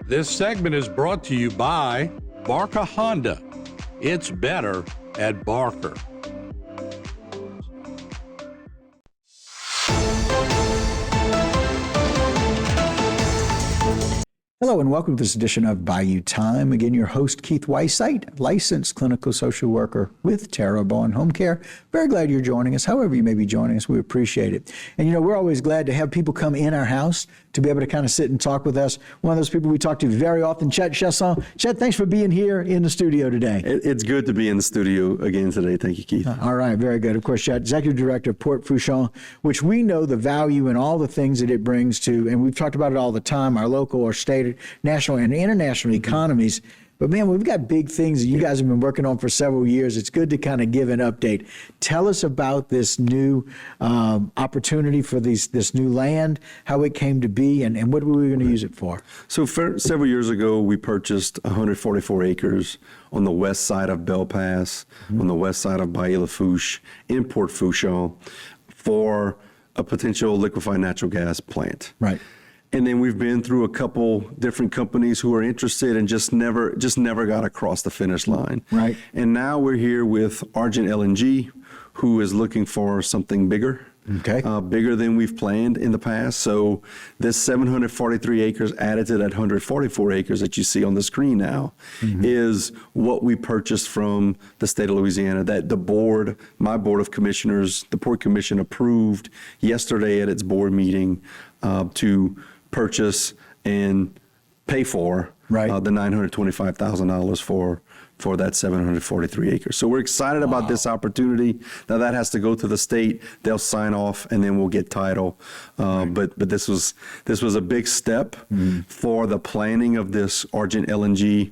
This segment is brought to you by Barker Honda. It's better at Barker. Hello and welcome to this edition of Bayou Time. Again, your host, Keith Weissite, licensed clinical social worker with Terrebonne Home Care. Very glad you're joining us. However you may be joining us, we appreciate it. And you know, we're always glad to have people come in our house to be able to kind of sit and talk with us. One of those people we talk to very often, Chet Chasson. Chet, thanks for being here in the studio today. It's good to be in the studio again today. Thank you, Keith. All right, very good. Of course, Chet, Executive Director of Port Fourchon, which we know the value and all the things that it brings to, and we've talked about it all the time, our local, our state, national, and international economies. But man, we've got big things that you guys have been working on for several years. It's good to kind of give an update. Tell us about this new opportunity for this new land, how it came to be, and what were we going to use it for? So several years ago, we purchased 144 acres on the west side of Belle Pass, on the west side of Bayou in Port Fourchon, for a potential liquefied natural gas plant. Right. And then we've been through a couple different companies who are interested and just never got across the finish line. Right. And now we're here with Argent LNG, who is looking for something bigger. Okay. Bigger than we've planned in the past. So this 743 acres added to that 144 acres that you see on the screen now is what we purchased from the state of Louisiana that the board, my board of commissioners, the Port Commission approved yesterday at its board meeting to purchase and pay for the $925,000 for that 743 acres. So we're excited about this opportunity. Now that has to go to the state. They'll sign off and then we'll get title. But this was a big step for the planning of this Argent LNG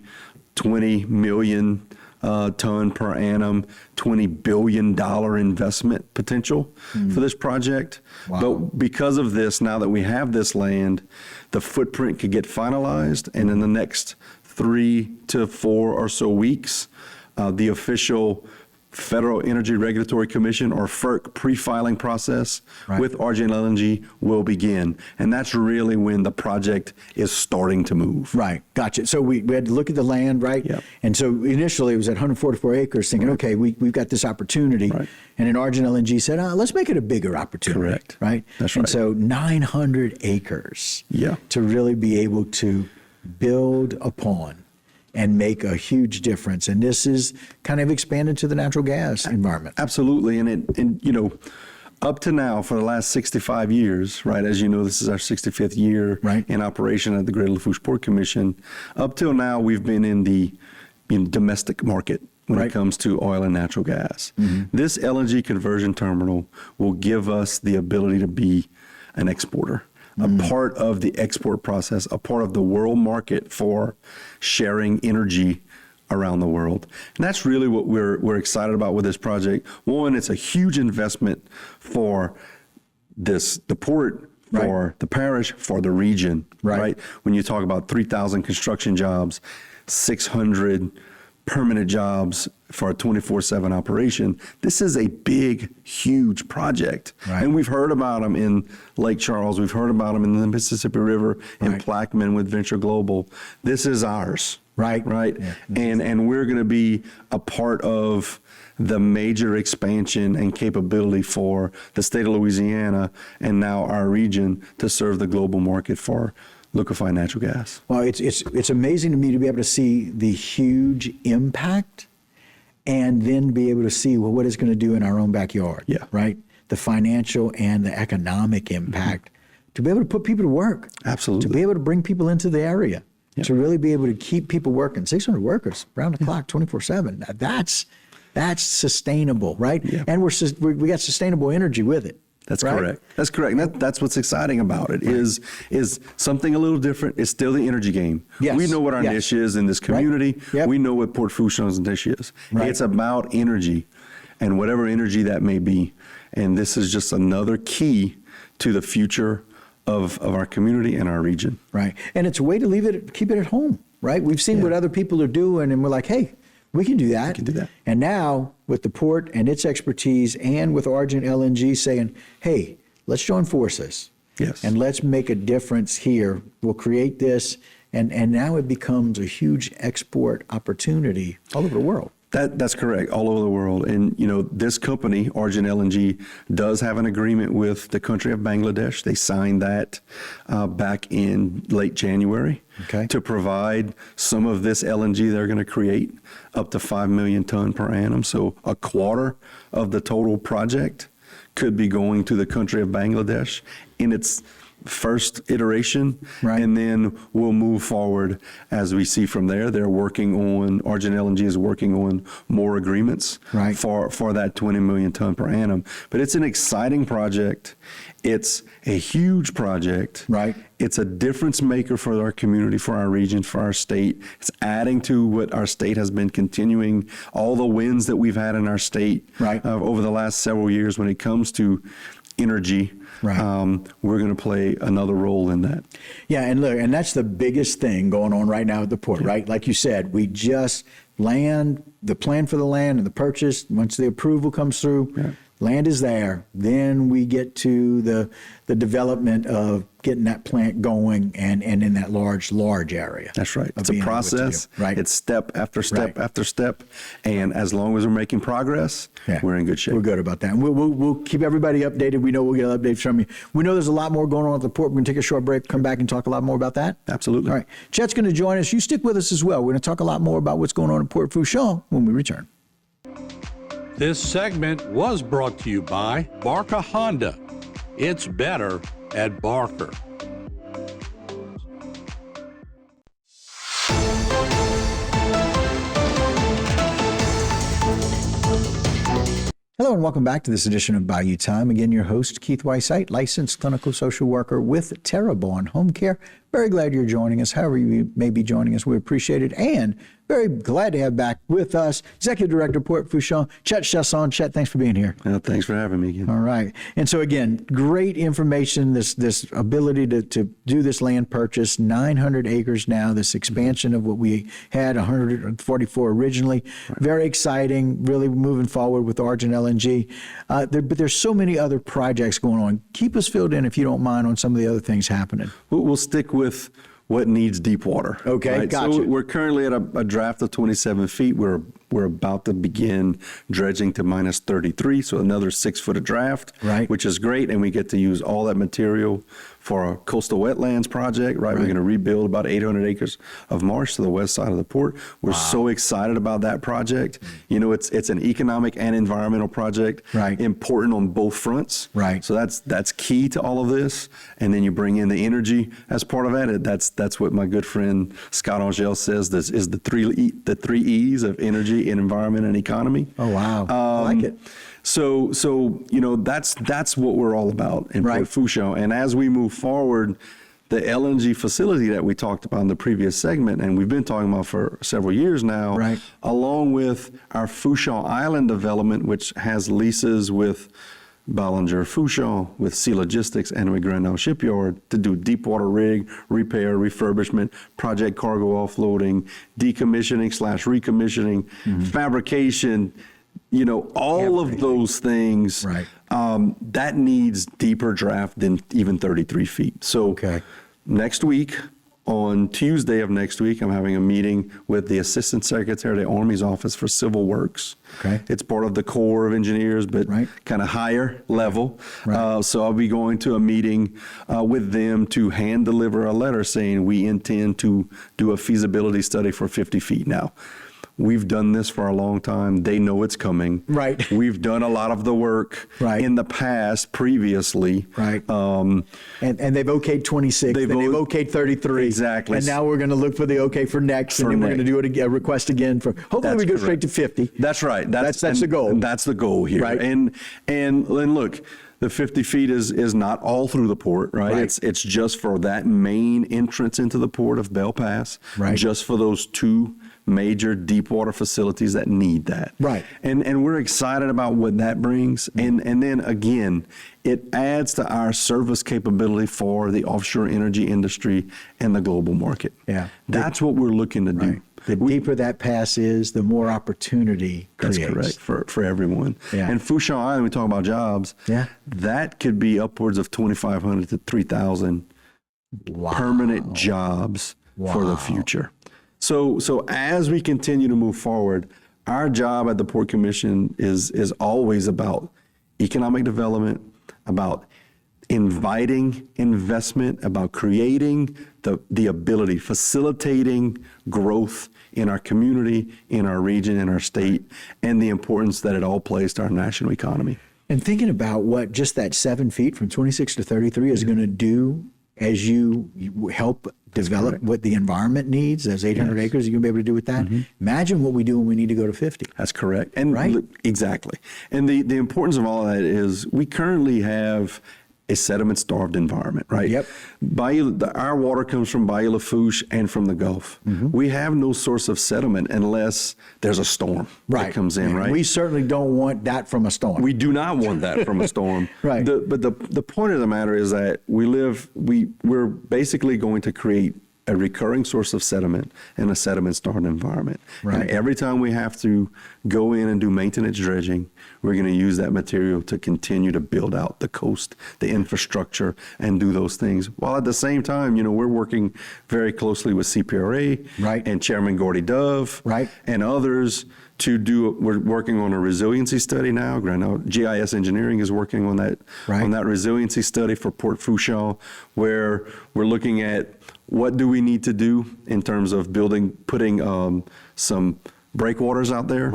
20 million ton per annum, $20 billion investment potential for this project. Wow. But because of this, now that we have this land, the footprint could get finalized, and in the next 3 to 4 or so weeks, the official Federal Energy Regulatory Commission, or FERC, pre-filing process with Argent LNG will begin. And that's really when the project is starting to move. Right, gotcha. So we had to look at the land, right? Yep. And so initially it was at 144 acres, thinking, okay, we've got this opportunity. Right. And then Argent LNG said, let's make it a bigger opportunity. Correct. Right? That's and right. so 900 acres Yeah. to really be able to build upon and make a huge difference. And this is kind of expanded to the natural gas environment. Absolutely. And you know, up to now, for the last 65 years, right, as you know, this is our 65th year in operation at the Greater Lafourche Port Commission. Up till now, we've been in the domestic market when it comes to oil and natural gas. This LNG conversion terminal will give us the ability to be an exporter. A part of the export process, a part of the world market for sharing energy around the world. And that's really what we're excited about with this project. One, it's a huge investment for the port, for the parish, for the region, right? When you talk about 3,000 construction jobs, 600 permanent jobs for a 24/7 operation. This is a big, huge project. And we've heard about them in Lake Charles. We've heard about them in the Mississippi River, in Plaquemine with Venture Global. This is ours. Right. Yeah. And we're going to be a part of the major expansion and capability for the state of Louisiana and now our region to serve the global market for liquefied natural gas. Well, it's amazing to me to be able to see the huge impact and then be able to see, well, what it's going to do in our own backyard. Yeah. Right? The financial and the economic impact to be able to put people to work. Absolutely. To be able to bring people into the area. To really be able to keep people working. 600 workers around the clock, 24/7. That's sustainable, right? Yeah. And we got sustainable energy with it. That's correct. That's correct. And that's what's exciting about it is something a little different. It's still the energy game. Yes. We know what our niche is in this community. Yep. We know what Port Fourchon's niche is. It's about energy and whatever energy that may be. And this is just another key to the future of our community and our region. Right. And it's a way to keep it at home, right? We've seen what other people are doing and we're like, hey, we can do that. We can do that. And now with the port and its expertise and with Argent LNG saying, hey, let's join forces. Yes. And let's make a difference here. We'll create this and now it becomes a huge export opportunity all over the world. That's correct, all over the world. And, this company, Origin LNG, does have an agreement with the country of Bangladesh. They signed that back in late January to provide some of this LNG they're going to create, up to 5 million ton per annum. So a quarter of the total project could be going to the country of Bangladesh in its first iteration, and then we'll move forward as we see from there. They're working on, Origin LNG is working on more agreements for that 20 million ton per annum. But it's an exciting project. It's a huge project. It's a difference maker for our community, for our region, for our state. It's adding to what our state has been continuing, all the wins that we've had in our state over the last several years when it comes to energy. We're going to play another role in that. Yeah, and look, and that's the biggest thing going on right now at the port, right? Like you said, we just the plan for the land and the purchase, once the approval comes through, land is there. Then we get to the development of getting that plant going and in that large area. That's right. It's a process. It's step after step after step. And as long as we're making progress, we're in good shape. We're good about that. And we'll keep everybody updated. We know we'll get updates from you. We know there's a lot more going on at the port. We're going to take a short break, come back and talk a lot more about that. Absolutely. All right. Chet's going to join us. You stick with us as well. We're going to talk a lot more about what's going on at Port Fourchon when we return. This segment was brought to you by Barca Honda. It's better at Barker. Hello and welcome back to this edition of Bayou Time. Again, your host, Keith Weissite, licensed clinical social worker with Terrebonne Home Care. Very glad you're joining us. However you may be joining us, we appreciate it. And very glad to have back with us Executive Director, Port Fourchon, Chet Chasson. Chet, thanks for being here. Thanks for having me again. All right. And so again, great information, this ability to do this land purchase, 900 acres now, this expansion of what we had, 144 originally. Very exciting, really moving forward with Origin LNG. But there's so many other projects going on. Keep us filled in, if you don't mind, on some of the other things happening. We'll stick with what needs deep water. Okay, gotcha. So we're currently at a draft of 27 feet. We're about to begin dredging to minus 33, so another 6 foot of draft, which is great, and we get to use all that material for our coastal wetlands project, We're going to rebuild about 800 acres of marsh to the west side of the port. We're so excited about that project. It's an economic and environmental project, important on both fronts. So that's key to all of this. And then you bring in the energy as part of that. That's what my good friend Scott Angel says. This is the three E's of energy, and environment, and economy. Oh wow, I like it. So that's what we're all about in Port Fourchon. And as we move forward, the LNG facility that we talked about in the previous segment, and we've been talking about for several years now, along with our Fourchon Island development, which has leases with Ballinger Fourchon, with Sea Logistics and with Grandal Shipyard to do deep water rig, repair, refurbishment, project cargo offloading, decommissioning / recommissioning, fabrication, all of those things, that needs deeper draft than even 33 feet. So next week, on Tuesday of next week, I'm having a meeting with the Assistant Secretary of the Army's Office for Civil Works. It's part of the Corps of Engineers, but kind of higher level. So I'll be going to a meeting with them to hand deliver a letter saying we intend to do a feasibility study for 50 feet. Now, we've done this for a long time. They know it's coming. We've done a lot of the work in the past, previously. And they've okayed 26, they've okayed 33. Exactly. And now we're going to look for the okay for next, and then we're going to do a request again for, hopefully we go straight to 50. That's right. That's the goal. That's the goal here. And look, the 50 feet is not all through the port, It's just for that main entrance into the port of Belle Pass, just for those two major deep water facilities that need that. And we're excited about what that brings. And then again, it adds to our service capability for the offshore energy industry and the global market. That's what we're looking to do. The deeper that pass is, the more opportunity creates. That's correct, for everyone. And Fourchon Island, we talk about jobs, that could be upwards of 2,500 to 3,000 permanent jobs for the future. So as we continue to move forward, our job at the Port Commission is always about economic development, about inviting investment, about creating the ability, facilitating growth in our community, in our region, in our state, and the importance that it all plays to our national economy. And thinking about what just that 7 feet from 26 to 33 is going to do as you help develop what the environment needs, those 800 acres you're going to be able to do with that. Imagine what we do when we need to go to 50. That's correct. And exactly. And the importance of all of that is we currently have a sediment-starved environment, right? Yep. Our water comes from Bayou Lafourche and from the Gulf. We have no source of sediment unless there's a storm that comes in, right? We certainly don't want that from a storm. We do not want that from a storm. Right. But the point of the matter is that we're basically going to create a recurring source of sediment in a sediment-starved environment. Right. And every time we have to go in and do maintenance dredging, we're going to use that material to continue to build out the coast, the infrastructure, and do those things. While at the same time, we're working very closely with CPRA and Chairman Gordy Dove and others we're working on a resiliency study now. GIS Engineering is working on that resiliency study for Port Fourchon, where we're looking at what do we need to do in terms of putting some breakwaters out there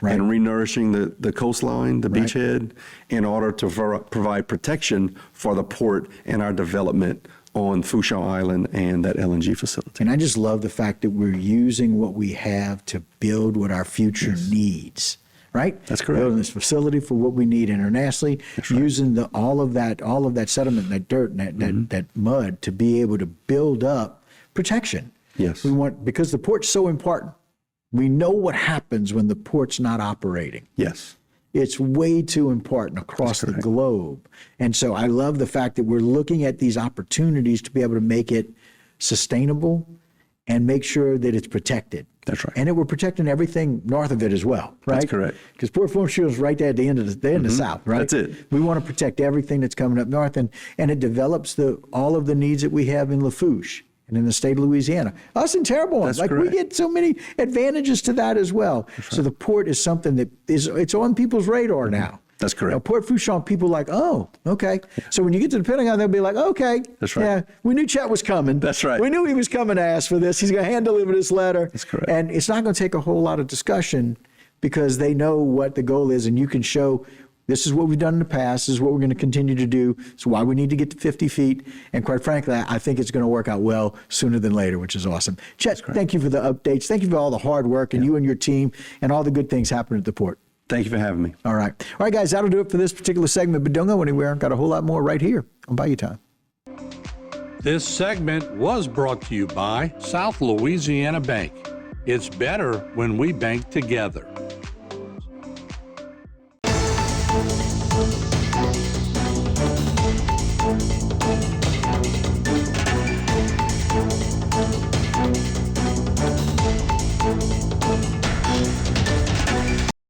and re-nourishing the coastline, the beachhead, in order to provide protection for the port and our development on Fourchon Island and that LNG facility. And I just love the fact that we're using what we have to build what our future needs. Right? That's correct. Building this facility for what we need internationally, using all of that sediment, that dirt, and that mud to be able to build up protection. Yes. Because the port's so important. We know what happens when the port's not operating. Yes. It's way too important across the globe. And so I love the fact that we're looking at these opportunities to be able to make it sustainable and make sure that it's protected. That's right. And that we're protecting everything north of it as well, right? That's correct. Because Port Fourchon is right there at the end of the south, right? That's it. We want to protect everything that's coming up north, and it develops all of the needs that we have in Lafourche and in the state of Louisiana. Us in Terrebonne, That's correct. we get so many advantages to that as well. So the port is something that it's on people's radar now. That's correct. Now, Port Fourchon, people are like, oh, okay. So when you get to the Pentagon, they'll be like, okay. That's right. Yeah, we knew Chet was coming. That's right. We knew he was coming to ask for this. He's going to hand deliver this letter. That's correct. And it's not going to take a whole lot of discussion because they know what the goal is, and you can show this is what we've done in the past, this is what we're going to continue to do, it's why we need to get to 50 feet, and quite frankly, I think it's going to work out well sooner than later, which is awesome. Chet, thank you for the updates. Thank you for all the hard work, and you and your team, and all the good things happening at the port. Thank you for having me. All right. All right, guys, that'll do it for this particular segment, but don't go anywhere. Got a whole lot more right here on Bayou Time. This segment was brought to you by South Louisiana Bank. It's better when we bank together.